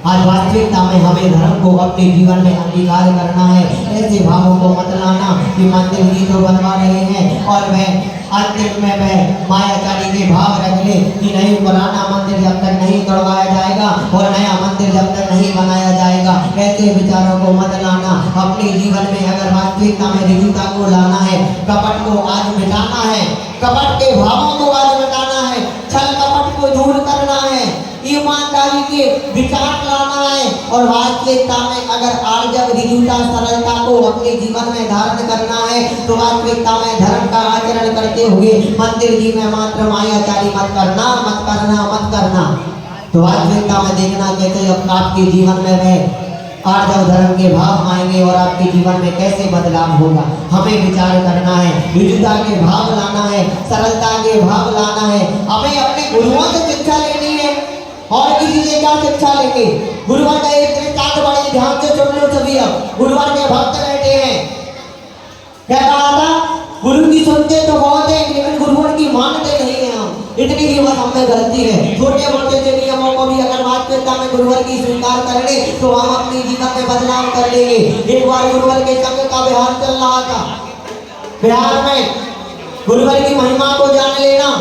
आज वास्तविकता में हमें धर्म को अपने जीवन में अंगीकार करना है। ऐसे भावों को मत लाना कि मंदिर जी तो बनवा रहे हैं और वह अंतिम में वह मायाचारी के भाव रख ले कि नहीं, पुराना मंदिर जब तक नहीं तोड़वाया जाएगा और नया मंदिर जब तक नहीं बनाया जाएगा। ऐसे विचारों को मत लाना। अपने जीवन में अगर वास्तविकता में ऋजुता को लाना है, कपट को आज मिटाना है, कपट के भावों को आज मिटाना है, छल कपट को दूर करना है, ईमानदारी के विचार लाना है और वास्तविकता में अगर आर्जव ऋजुता सरलता को अपने जीवन में धारण करना है तो वास्तविकता में धर्म का आचरण करते हुए मंदिर जी में मात्र मायाचारी मत करना, मत करना, मत करना। तो वास्तविकता में देखना कैसे आपके जीवन में वह आर्जव धर्म के भाव आएंगे और आपके जीवन में कैसे बदलाव होगा। हमें विचार करना है, ऋजुता के भाव लाना है, सरलता के भाव लाना है। हमें अपने गुरुओं से शिक्षा लेनी है और किसी से क्या शिक्षा लेंगे। गुरुवर का एक दृष्टांत बड़े ध्यान से सुन लो सभी। अब गुरुवर के भक्त बैठे हैं, क्या कहा था, गुरु की सुनते तो बहुत है लेकिन गुरुवर की मानते नहीं है हम। इतनी ही बात हमें गलती है। छोटे मोटे से नियमों को भी अगर वास्तविकता में गुरुवर की स्वीकार कर ले तो हम अपने जीवन में बदलाव कर लेंगे। एक बार गुरुवर के संग का बिहार चल रहा था, बिहार में गुरुवर की महिमा को जान लेना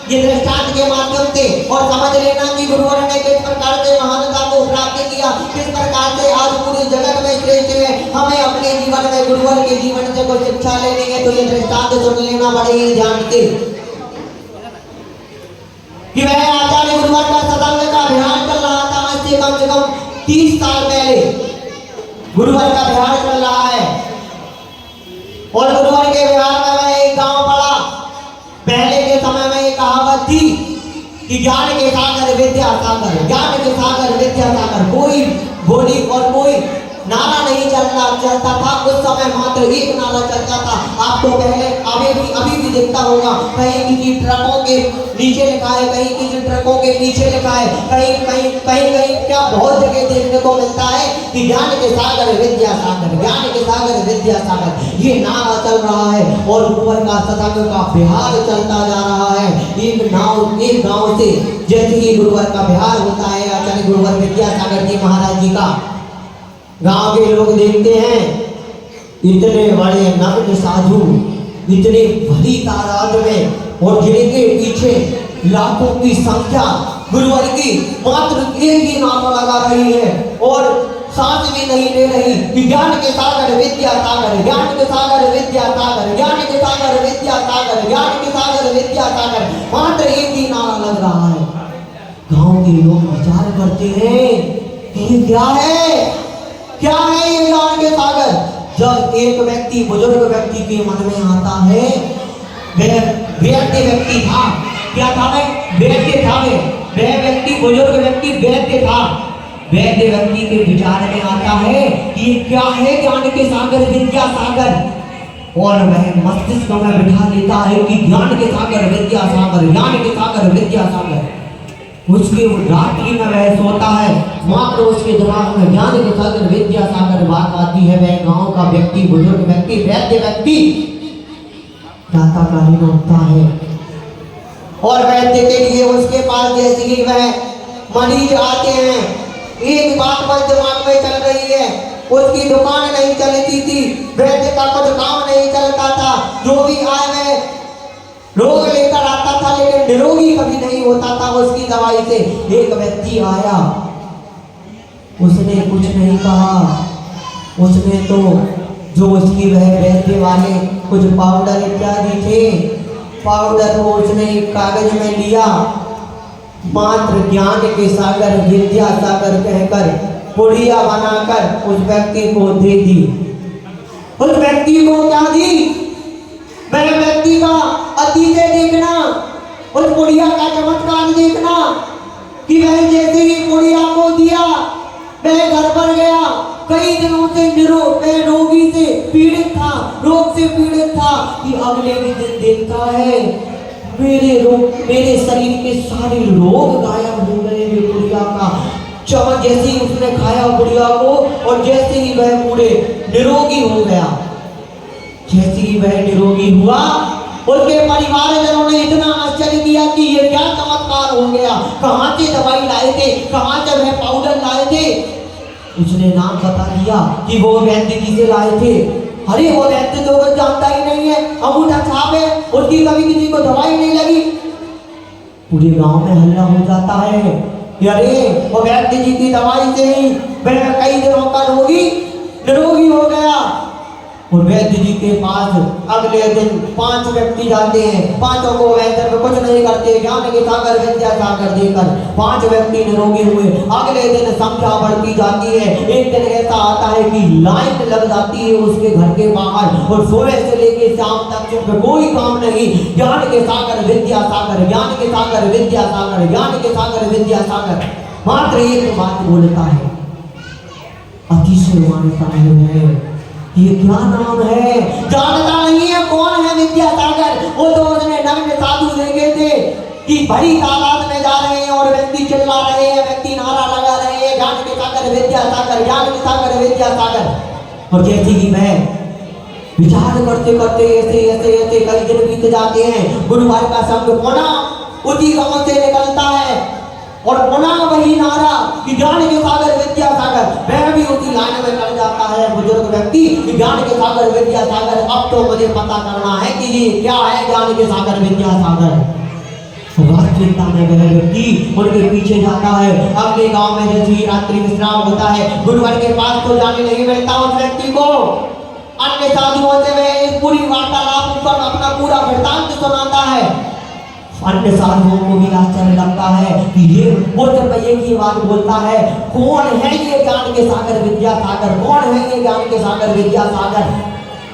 ये दृष्टांत के माध्यम से और समझ लेना कि गुरुवर ने किस प्रकार से महानता को प्राप्त किया, किस प्रकार से आज पूरे जगत में श्रेष्ठ है। हमें अपने जीवन में गुरुवर के जीवन से कोई शिक्षा लेनी है तो ये दृष्टांत सुन लेना बड़े ही ध्यान से कि वह आचार्य गुरुवर का सत्संग का अभियान चल रहा था। आज से कम 30 साल पहले गुरुवर का अभियान चल रहा है और गुरुवर के बिहार में वह एक गांव पड़ा। पहले के समय में एक कहावत थी कि ज्ञान के सागर विद्या सागर, ज्ञान के सागर विद्या सागर। कोई बोली और कोई नारा नहीं चलता था। उस समय मात्र एक नारा चलता था। आपको पहले अभी भी दिखता होगा, कहीं किसी ट्रकों के नीचे लिखा है, कहीं किसी ट्रकों के नीचे लिखा है, कहीं क्या बहुत जगह देखने को मिलता है कि ज्ञान के सागर विद्या सागर, ज्ञान के सागर विद्या सागर, ये नारा चल रहा है और गुरुवर का सत्संग का बिहार चलता जा रहा है। एक गांव से जैसे ही गुरुवर का बिहार होता है, आचार्य गुरुवर विद्या सागर जी महाराज जी का, गांव के लोग देखते हैं इतने बड़े नग्न साधु, इतने भरी तादाद में और जिनके पीछे लाखों की संख्या गुरुवर की मात्र एक ही नारा लगा रही है और सांस भी नहीं ले रही कि ज्ञान के सागर विद्या सागर, ज्ञान के सागर विद्या सागर, ज्ञान के सागर विद्या सागर, ज्ञान के सागर विद्या सागर। मात्र एक ही नारा लग रहा है। गांव के लोग विचार करते हैं कि ये क्या है, क्या है ये ज्ञान के सागर। जब एक व्यक्ति, बुजुर्ग व्यक्ति के मन में आता है, वैद्य व्यक्ति था, क्या था वह? वैद्य था वह व्यक्ति, बुजुर्ग व्यक्ति वैद्य था। वैद्य व्यक्ति के विचार में आता है कि ये क्या है ज्ञान के सागर विद्या सागर, और वह मस्तिष्क में बिठा लेता है कि ज्ञान के सागर विद्या सागर, ज्ञान के सागर विद्या सागर। उसके रात्रि में वह सोता है, मात्र उसके दिमाग में ज्ञान के सागर विद्या सागर बात आती है। वह गांव का व्यक्ति, बुजुर्ग व्यक्ति, वैद्य व्यक्ति प्रातःकालीन उठता है और वैद्य के लिए उसके पास जैसे ही वह मरीज आते हैं, एक बात बस दिमाग में चल रही है, उसकी दुकान नहीं चलती थी, वैद्य का कुछ काम नहीं चलता था, जो भी आए वह रोग लेकर आता था लेकिन निरोगी कभी नहीं होता था उसकी दवाई से। एक व्यक्ति आया, उसने कुछ नहीं कहा, उसने तो जो उसकी वह वैद्य वाले कुछ पाउडर इत्यादि थे, पाउडर को उसने एक कागज में लिया, मात्र ज्ञान के सागर विद्या सागर कहकर पुड़िया बनाकर उस व्यक्ति को दे दी। उस व्यक्ति को क्या दी? वह व्यक्ति का अतीते देखना, उस पुड़िया का चमत्कार देखना कि वह जैसे ही पुड़िया को दिया वह घर पर गया। कई दिनों से रोगी से पीड़ित था, रोग से पीड़ित था कि अगले भी दिन देखता है मेरे शरीर के सारे रोग गायब हो गए। पुड़िया का चमक जैसे ही उसने खाया पुड़िया को, और जैसे ही वह पूरे निरोगी हो गया, जैसे ही वह निरोगी हुआ, उसके परिवारजनों ने इतना आश्चर्य किया कि ये क्या चमत्कार हो गया, कहां से दवाई लाए थे, कहां से वह पाउडर लाए थे। उसने नाम बता दिया कि वो वैद्य जी से लाए थे। अरे वो वैद्य तो कुछ जानता ही नहीं है, अंगूठा छाप है, उसकी कभी किसी को दवाई नहीं लगी। पूरे गांव में हल्ला हो जाता है कि अरे वो वैद्य जी की दवाई से ही वह कई दिनों का निरोगी हो गया। और वैद्य जी के पास अगले दिन 5 व्यक्ति जाते हैं, 5 को वैद्य में कुछ नहीं करते, ज्ञान के सागर विद्या सागर देकर 5 व्यक्ति निरोगी हुए। अगले दिन संख्या बढ़ती जाती है। एक दिन ऐसा आता है कि लाइन लग जाती है उसके घर के बाहर, और सुबह से लेकर शाम तक सिर्फ कोई काम नहीं, ज्ञान के सागर विद्या सागर, ज्ञान के सागर विद्या सागर, ज्ञान के सागर विद्या सागर। मात्र एक बात बोलता है, अतिशय मानता है, ये क्या नाम है, जानता नहीं है कौन है विद्या सागर। वो तो उसने नग्न साधु देखे थे कि बड़ी तादाद में जा रहे हैं और व्यक्ति चिल्ला रहे हैं, व्यक्ति नारा लगा रहे हैं, ज्ञान के सागर विद्या सागर, ज्ञान के सागर विद्या सागर। और जैसे ही मैं विचार करते करते ऐसे कई दिन बीत जाते हैं। गुरुवार का शब्द पुनः उसी गांव से निकलता है और पुनः वही नारा कि ज्ञान के सागर विद्या सागर। वह भी उसी लाइन में लग जाता है बुजुर्ग व्यक्ति कि ज्ञान के सागर विद्या सागर। अब तो मुझे पता करना है कि ये क्या है ज्ञान के सागर विद्या सागर। चिंता में वह व्यक्ति उनके पीछे जाता है। अगले गांव में जैसे ही रात्रि विश्राम होता है, गुरुवार के पास तो जाने नहीं मिलता उस व्यक्ति को। अन्य साधुओं से वह इस पूरी वार्तालाप पर अपना पूरा वृत्तांत सुनाता है। अन्य साधुओं को भी आश्चर्य लगता है कि ये वो जब एक ही बात बोलता है, कौन है ये ज्ञान के सागर विद्या सागर, कौन है ये ज्ञान के सागर विद्या सागर।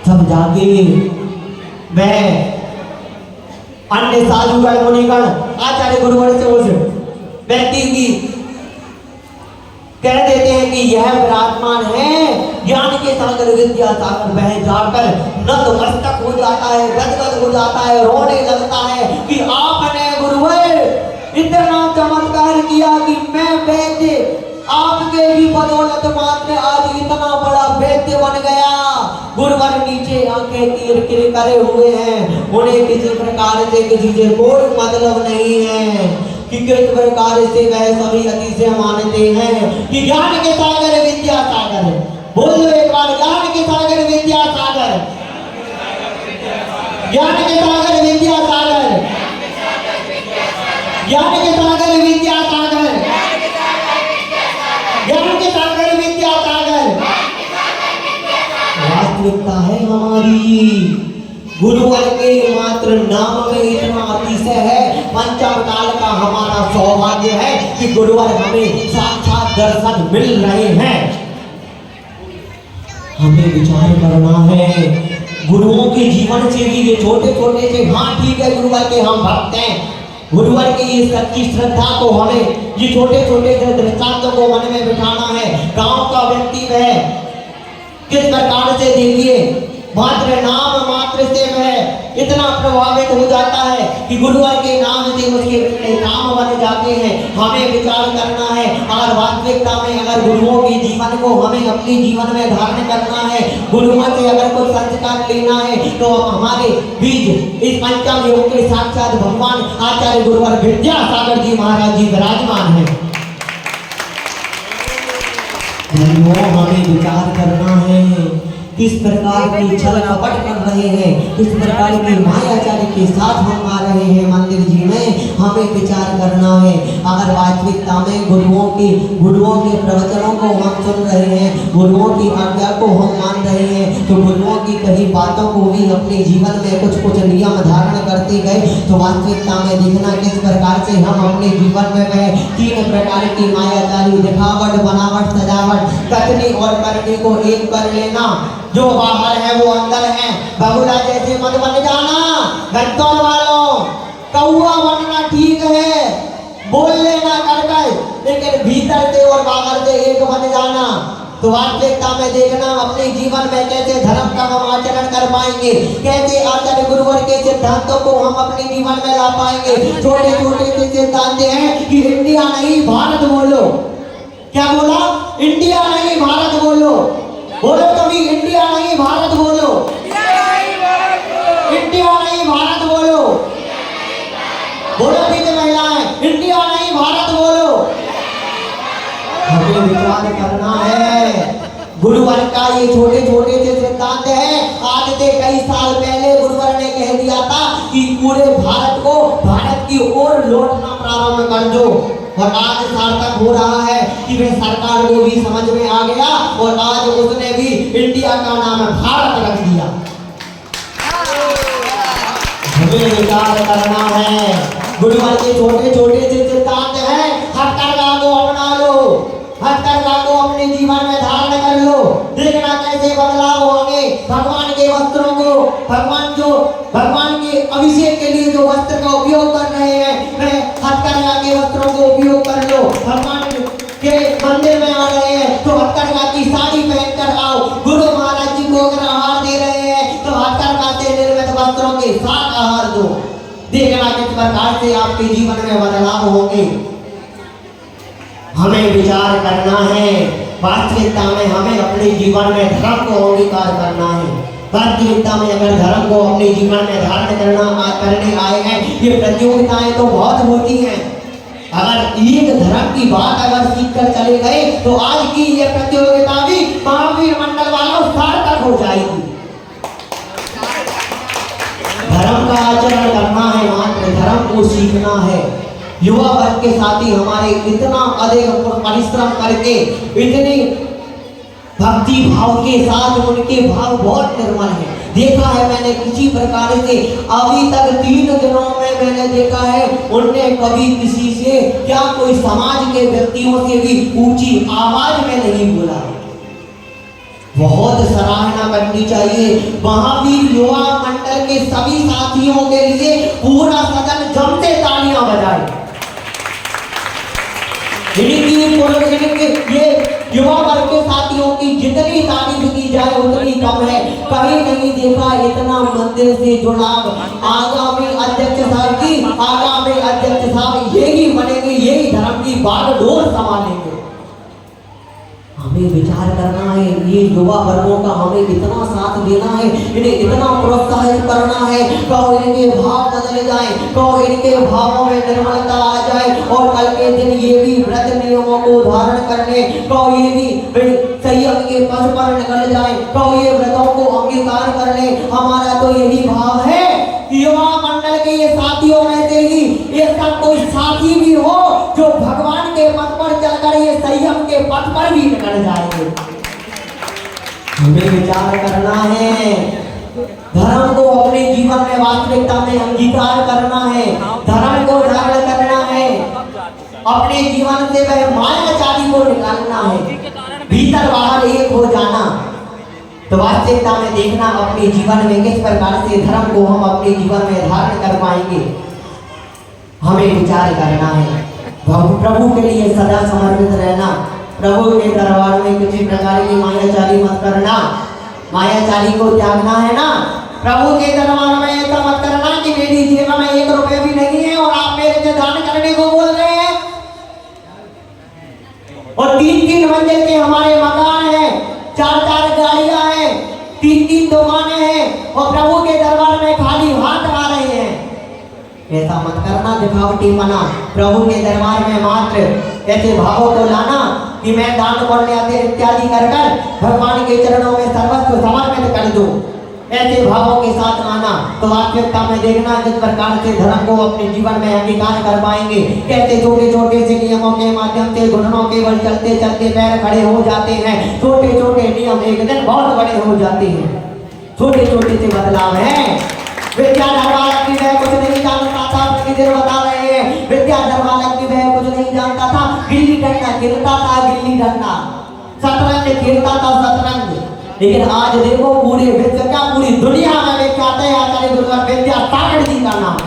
तब जाके वह अन्य साधुगण मुनिगण आचार्य गुरुवर से उस व्यक्ति की कह देते हैं कि यह विराजमान है ज्ञान के सागर विद्या सागर। वह जाकर नतमस्तक हो जाता है, गदगद हो जाता है, रोने लगता है कि आपने गुरुवर इतना चमत्कार किया कि मैं वैद्य आपके भी बदौलत मात्र आज इतना बड़ा वैद्य बन गया। गुरुवर नीचे आंखें किर करे हुए हैं, उन्हें किसी प्रकार से किसी से कोई मतलब नहीं है कि किस प्रकार से वह सभी अतिशय मानते हैं कि ज्ञान के सागर विद्या सागर। बोलो एक बार, ज्ञान के सागर विद्या सागर, ज्ञान के सागर विद्या सागर, ज्ञान के सागर विद्या सागर, ज्ञान के सागर विद्या सागर। वास्तविकता है हमारी। गुरुवर के मात्र नाम में इतना अतिशय है। पंचम काल का हमारा सौभाग्य है कि गुरुवर हमें साक्षात दर्शन मिल रहे हैं। हमें विचार करना है गुरुओं के जीवन से भी, ये छोटे छोटे से, हाँ ठीक है गुरुवर के हम भक्त हैं, गुरुवर की ये सच्ची श्रद्धा को हमें ये छोटे छोटे दृष्टांतों को मन में बिठाना है। गांव का व्यक्ति वह किस प्रकार से देखिए मात्र नाम मात्र से वह इतना प्रभावित हो जाता है कि गुरुवर के नाम से उसके काम बन जाते हैं। हमें विचार करना है और वास्तविकता में अगर गुरुओं के जीवन को हमें अपने जीवन में धारण करना है, गुरुओं से अगर कुछ संस्कार लेना है, तो हमारे बीच इस पंचम योग के साक्षात भगवान आचार्य गुरुवर विद्यासागर जी महाराज जी विराजमान है। हमें विचार करना है किस प्रकार की छल कपट कर रहे हैं, किस प्रकार की मायाचारी के साथ हम आ रहे हैं मंदिर जी में। हमें विचार करना है अगर वास्तविकता में गुरुओं के प्रवचनों को हम सुन रहे हैं, गुरुओं की आज्ञा को हम मान रहे हैं, तो गुरुओं की कही बातों को भी अपने जीवन में कुछ कुछ नियम धारण करते गए, तो वास्तविकता में देखना किस प्रकार से हम अपने जीवन में वह 3 प्रकार की मायाचारी दिखावट, बनावट, सजावट, कथनी और करनी को एक कर लेना। जो बाहर है वो अंदर है। बगुला जैसे मत बन जाना, गद्दौर वालों, कौआ बनना ठीक है, बोल लेना कर गए, लेकिन भीतर से और बाहर से एक बन जाना। तो वास्तविकता में देखना अपने जीवन में कैसे धर्म का हम आचरण कर पाएंगे, कैसे आचार्य गुरुवर के सिद्धांतों को हम अपने जीवन में ला पाएंगे। छोटे छोटे से सिद्धांत हैं कि इंडिया नहीं भारत बोलो। क्या बोला? इंडिया नहीं भारत बोलो। बोलो कभी इंडिया नहीं भारत बोलो, इंडिया नहीं भारत बोलो। बोलो पीछे महिलाएं, इंडिया नहीं भारत बोलो। हमें विचार करना है। गुरुवर का ये छोटे छोटे से सिद्धांत है। आज से कई साल पहले गुरुवर ने कह दिया था कि पूरे भारत को भारत की ओर लौटना प्रारंभ कर दो, और आज सार्थक हो रहा है कि वे सरकार को भी समझ में आ गया और आज उसने भी इंडिया का नाम भारत रख दिया। हमें विचार करना है। गुरुवर के छोटे छोटे से सिद्धांत हैं। हथकरघा को अपना लो, हथकरघा को अपने जीवन में धारण कर लो, देखना कैसे बदलाव होंगे। भगवान के वस्त्रों को, भगवान के अभिषेक के लिए जो वस्त्र का उपयोग कर रहे हैं, वह हथकरघा के वस्त्रों को उपयोग कर लो। भगवान के मंदिर में आ रहे हैं तो हथकरघा की साड़ी पहनकर आओ। गुरु महाराज जी को अगर आहार दे रहे हैं तो हथकरघा से निर्मित वस्त्रों के साथ आहार दो। देखना किस प्रकार से आपके जीवन में बदलाव होंगे। हमें विचार करना है। वास्तविकता में हमें अपने जीवन में धर्म को अंगीकार करना है। वास्तविकता में अगर धर्म को अपने जीवन में धारण करने आए हैं, ये प्रतियोगिताएं तो बहुत होती हैं। अगर एक धर्म की बात अगर सीख कर चले गए तो आज की ये प्रतियोगिता भी महावीर मंडल वालों सार्थक हो जाएगी। धर्म का आचरण करना है, मात्र धर्म को सीखना है। युवा वर्ग के साथी हमारे इतना अधिक परिश्रम करके, इतनी भक्ति भाव के साथ उनके भाव बहुत निर्मल है। देखा है मैंने किसी प्रकार से अभी तक 3 दिनों में मैंने देखा है उनने कभी किसी से क्या कोई समाज के व्यक्तियों से भी ऊंची आवाज में नहीं बोला। बहुत सराहना करनी चाहिए। महावीर युवा मंडल के सभी साथियों के लिए पूरा सदन जम से तालियां बजाए। ये युवा वर्ग के साथियों की जितनी तारीफ की जाए उतनी कम है। कहीं नहीं देखा इतना मंदिर से जुड़ाव। आगामी अध्यक्ष साहब यही बनेंगे, यही धर्म की बागडोर संभालेंगे। हमें विचार करना है। ये युवा वर्गों का हमें इतना साथ देना है, इन्हें इतना प्रोत्साहित करना है। कहो इनके भाव बदल जाए, कहो इनके भावों में निर्मलता आ जाए, और कल के दिन ये भी व्रत नियमों को धारण करने, कहो ये भी संयम के पथ पर निकल जाए, कहो ये व्रतों को अंगीकार कर ले। हमारा तो यही भाव है कि युवा मंडल के ये साथियों में से ही इसका कोई साथी भी हो जो भगवान के पथ पर चलकर ये संयम के पथ पर भी निकल जाएंगे। हमें विचार करना है, धर्म को अपने जीवन में वास्तविकता में अंगीकार करना है, धर्म को धारण करना है, अपने जीवन से वह मायाचारी को निकालना है, भीतर बाहर एक हो जाना। तो वास्तविकता में देखना अपने जीवन में किस प्रकार से धर्म को हम अपने जीवन में धारण कर पाएंगे, हमें विचार करना है। प्रभु के लिए सदा समर्पित रहना, प्रभु के दरबार में किसी प्रकार की मायाचारी मत करना, मायाचारी को त्यागना है ना। प्रभु के दरबार में ऐसा मत करना कि मेरी जेब में 1 रुपए भी नहीं है और आप मेरे से दान करने को बोल रहे हैं। और 3-3 मंजिल के हमारे मकान हैं, 4-4 गाड़ियां हैं, 3-3 दुकानें हैं और प्रभु के दरबार में खाली हाथ आ रहे हैं। ऐसा मत करना दिखावटी बना। प्रभु के दरबार में मात्र ऐसे भावों को लाना कि मैं दान पुण्य इत्यादि कर भगवान के चरणों में सर्वस्व समर्पित कर दूं, ऐसे भावों के साथ आना। तो वास्तविकता में देखना जिस प्रकार से धर्म को अपने जीवन में अंगीकार कर पाएंगे, कैसे छोटे छोटे से नियमों के माध्यम से घुटनों के बल चलते चलते पैर खड़े हो जाते हैं। छोटे छोटे नियम एक दिन बहुत बड़े हो जाते हैं, छोटे छोटे से बदलाव है। विद्या धर्मालक भी वह कुछ नहीं जानता था, देर बता रहे हैं, विद्या धर्मालक भी वह कुछ नहीं जानता था, गिल्ली डंडा खेलता था, गिल्ली डंडा शतरंज खेलता था, शतरंज। लेकिन आज देखो पूरे विश्व का, पूरी दुनिया में विख्यात है आचार्य गुरुवर विद्यासागर जी का नाम।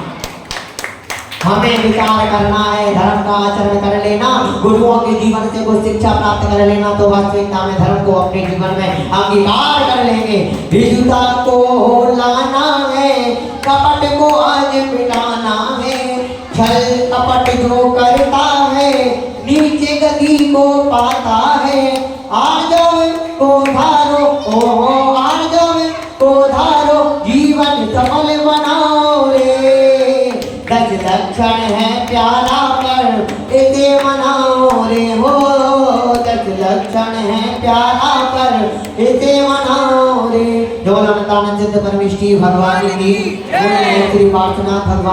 हमें विचार करना है, धर्म का आचरण कर लेना, गुरुओं के जीवन से कुछ शिक्षा प्राप्त कर लेना, तो वास्तविकता में धर्म को अपने जीवन में अंगीकार कर लेंगे। विजुता को लाना है, कपट को आज मिटाना है, छल कपट जो करता है नीचे गति को पाता है। आर्जव को धारो, ओ आर्जव को धारो, जीवन सफल बनाओ रे। 10 लक्षण है प्यारा पर इसे मनाओ रे हो, 10 लक्षण है प्यारा पर इसे मनाओ रे। जो सिद्ध परमेष्टि भगवान की श्री पार्थनाथ भगवान